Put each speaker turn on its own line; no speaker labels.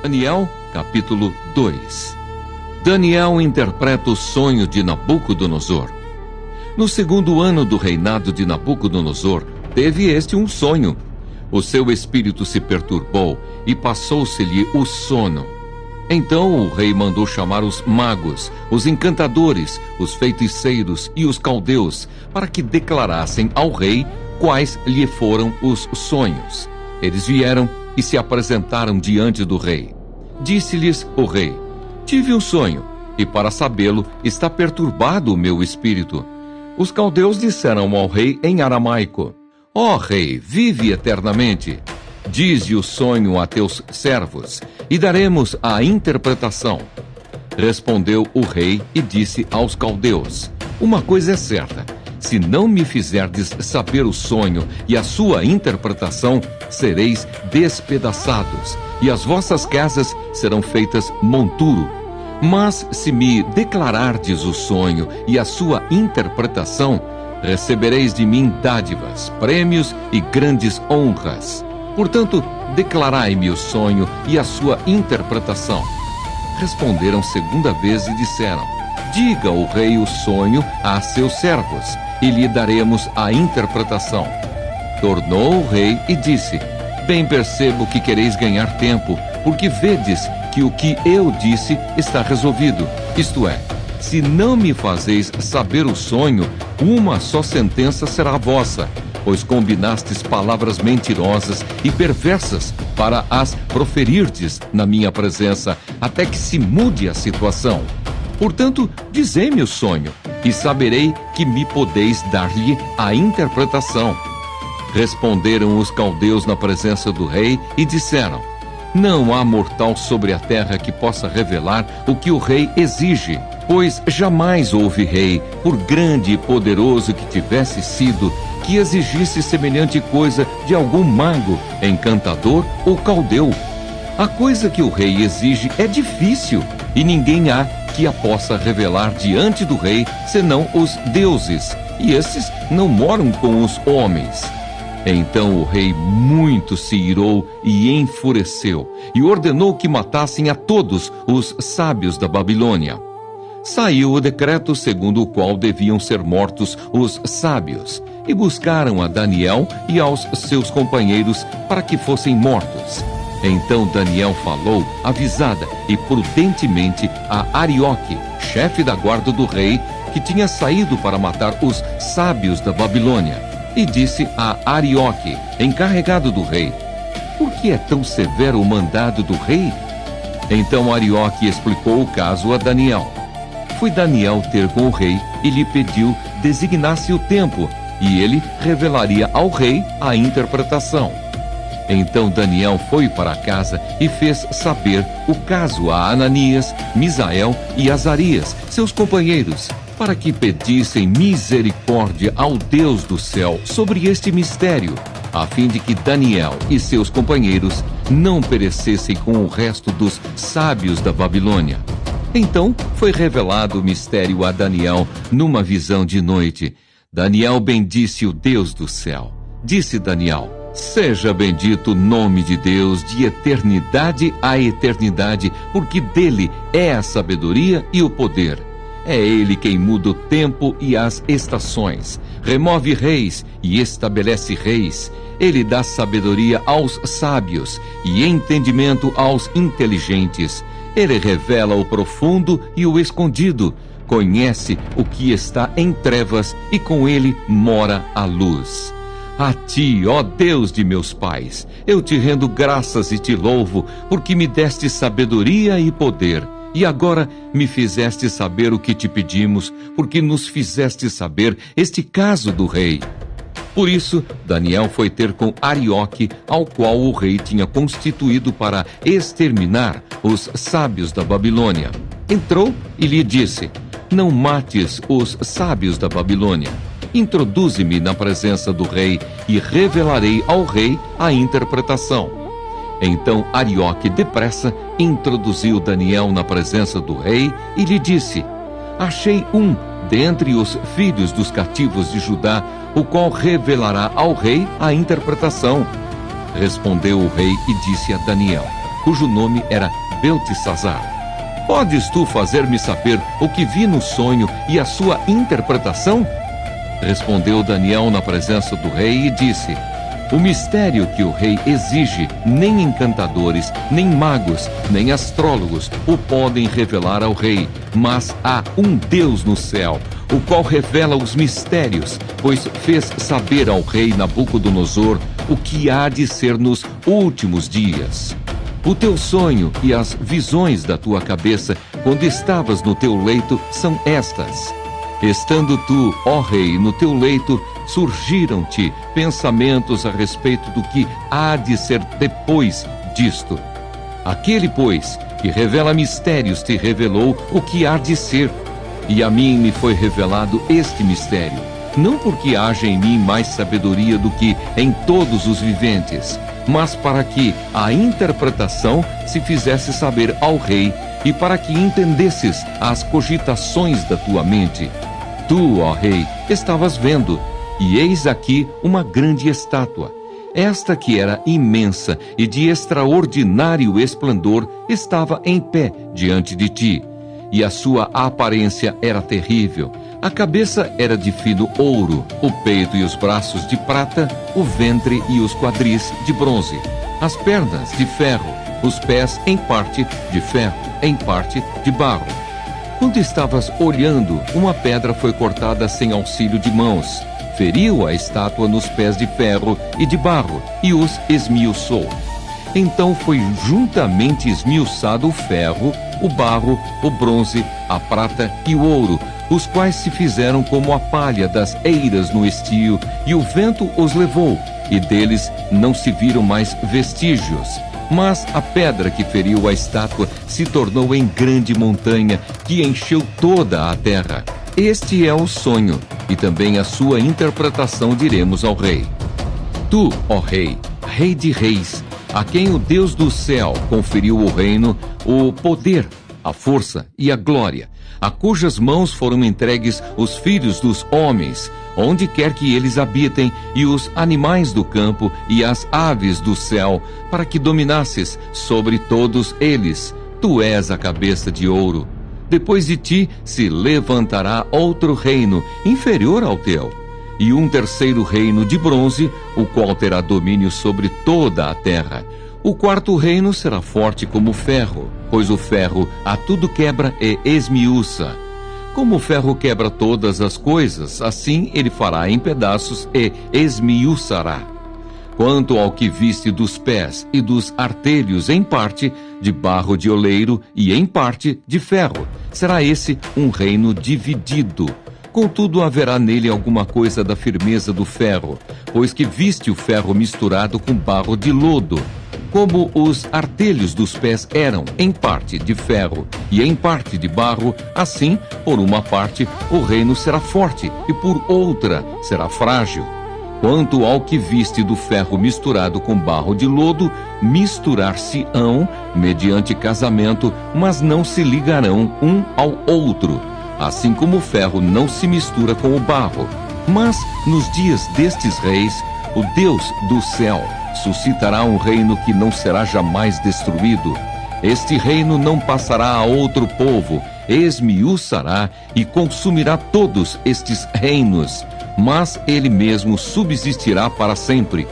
Daniel, capítulo 2. Daniel interpreta o sonho de Nabucodonosor. No segundo ano do reinado de Nabucodonosor, teve este um sonho. O seu espírito se perturbou e passou-se-lhe o sono. Então o rei mandou chamar os magos, os encantadores, os feiticeiros e os caldeus, para que declarassem ao rei quais lhe foram os sonhos. Eles vieram e se apresentaram diante do rei. Disse-lhes o rei: tive um sonho, e para sabê-lo está perturbado o meu espírito. Os caldeus disseram ao rei em aramaico: ó rei, vive eternamente. Dize o sonho a teus servos, e daremos a interpretação. Respondeu o rei e disse aos caldeus: uma coisa é certa, se não me fizerdes saber o sonho e a sua interpretação, sereis despedaçados, e as vossas casas serão feitas monturo. Mas se me declarardes o sonho e a sua interpretação, recebereis de mim dádivas, prêmios e grandes honras. Portanto, declarai-me o sonho e a sua interpretação. Responderam segunda vez e disseram: diga o rei o sonho a seus servos, e lhe daremos a interpretação. Tornou o rei e disse: bem percebo que quereis ganhar tempo, porque vedes que o que eu disse está resolvido. Isto é, se não me fazeis saber o sonho, uma só sentença será vossa, pois combinastes palavras mentirosas e perversas para as proferirdes na minha presença, até que se mude a situação. Portanto, dizei-me o sonho, e saberei que me podeis dar-lhe a interpretação. Responderam os caldeus na presença do rei e disseram: não há mortal sobre a terra que possa revelar o que o rei exige, pois jamais houve rei, por grande e poderoso que tivesse sido, que exigisse semelhante coisa de algum mago, encantador ou caldeu. A coisa que o rei exige é difícil, e ninguém há que a possa revelar diante do rei, senão os deuses, e esses não moram com os homens. Então o rei muito se irou e enfureceu, e ordenou que matassem a todos os sábios da Babilônia. Saiu o decreto segundo o qual deviam ser mortos os sábios, e buscaram a Daniel e aos seus companheiros para que fossem mortos. Então Daniel falou avisada e prudentemente a Arioque, chefe da guarda do rei, que tinha saído para matar os sábios da Babilônia, e disse a Arioque, encarregado do rei: por que é tão severo o mandado do rei? Então Arioque explicou o caso a Daniel. Foi Daniel ter com o rei e lhe pediu designasse o tempo, e ele revelaria ao rei a interpretação. Então Daniel foi para casa e fez saber o caso a Ananias, Misael e Azarias, seus companheiros, para que pedissem misericórdia ao Deus do céu sobre este mistério, a fim de que Daniel e seus companheiros não perecessem com o resto dos sábios da Babilônia. Então foi revelado o mistério a Daniel numa visão de noite. Daniel bendisse o Deus do céu. Disse Daniel: seja bendito o nome de Deus de eternidade a eternidade, porque dele é a sabedoria e o poder. É ele quem muda o tempo e as estações, remove reis e estabelece reis. Ele dá sabedoria aos sábios e entendimento aos inteligentes. Ele revela o profundo e o escondido, conhece o que está em trevas e com ele mora a luz. A ti, ó Deus de meus pais, eu te rendo graças e te louvo, porque me deste sabedoria e poder, e agora me fizeste saber o que te pedimos, porque nos fizeste saber este caso do rei. Por isso, Daniel foi ter com Arioque, ao qual o rei tinha constituído para exterminar os sábios da Babilônia. Entrou e lhe disse: não mates os sábios da Babilônia. Introduze-me na presença do rei e revelarei ao rei a interpretação. Então Arioque depressa introduziu Daniel na presença do rei e lhe disse: achei um dentre os filhos dos cativos de Judá, o qual revelará ao rei a interpretação. Respondeu o rei e disse a Daniel: cujo nome era Beltesazar. Podes tu fazer-me saber o que vi no sonho e a sua interpretação? Respondeu Daniel na presença do rei e disse: o mistério que o rei exige, nem encantadores, nem magos, nem astrólogos o podem revelar ao rei, mas há um Deus no céu, o qual revela os mistérios, pois fez saber ao rei Nabucodonosor o que há de ser nos últimos dias. O teu sonho e as visões da tua cabeça, quando estavas no teu leito, são estas. Estando tu, ó rei, no teu leito, surgiram-te pensamentos a respeito do que há de ser depois disto. Aquele, pois, que revela mistérios te revelou o que há de ser, e a mim me foi revelado este mistério, não porque haja em mim mais sabedoria do que em todos os viventes, mas para que a interpretação se fizesse saber ao rei e para que entendesses as cogitações da tua mente. Tu, ó rei, estavas vendo, e eis aqui uma grande estátua. Esta que era imensa e de extraordinário esplendor estava em pé diante de ti, e a sua aparência era terrível. A cabeça era de fino ouro, o peito e os braços de prata, o ventre e os quadris de bronze, as pernas de ferro, os pés em parte de ferro, em parte de barro. Quando estavas olhando, uma pedra foi cortada sem auxílio de mãos, feriu a estátua nos pés de ferro e de barro e os esmiuçou. Então foi juntamente esmiuçado o ferro, o barro, o bronze, a prata e o ouro, os quais se fizeram como a palha das eiras no estio, e o vento os levou, e deles não se viram mais vestígios. Mas a pedra que feriu a estátua se tornou em grande montanha, que encheu toda a terra. Este é o sonho, e também a sua interpretação diremos ao rei. Tu, ó rei, rei de reis, a quem o Deus do céu conferiu o reino, o poder, a força e a glória, a cujas mãos foram entregues os filhos dos homens, onde quer que eles habitem, e os animais do campo e as aves do céu, para que dominasses sobre todos eles. Tu és a cabeça de ouro. Depois de ti se levantará outro reino, inferior ao teu, e um terceiro reino de bronze, o qual terá domínio sobre toda a terra. O quarto reino será forte como o ferro, pois o ferro a tudo quebra e esmiuça. Como o ferro quebra todas as coisas, assim ele fará em pedaços e esmiuçará. Quanto ao que viste dos pés e dos artelhos, em parte de barro de oleiro e em parte de ferro, será esse um reino dividido. Contudo, haverá nele alguma coisa da firmeza do ferro, pois que viste o ferro misturado com barro de lodo. Como os artelhos dos pés eram em parte de ferro e em parte de barro, assim, por uma parte, o reino será forte e por outra será frágil. Quanto ao que viste do ferro misturado com barro de lodo, misturar-se-ão mediante casamento, mas não se ligarão um ao outro, assim como o ferro não se mistura com o barro. Mas, nos dias destes reis, o Deus do céu suscitará um reino que não será jamais destruído. Este reino não passará a outro povo, esmiuçará e consumirá todos estes reinos, mas ele mesmo subsistirá para sempre.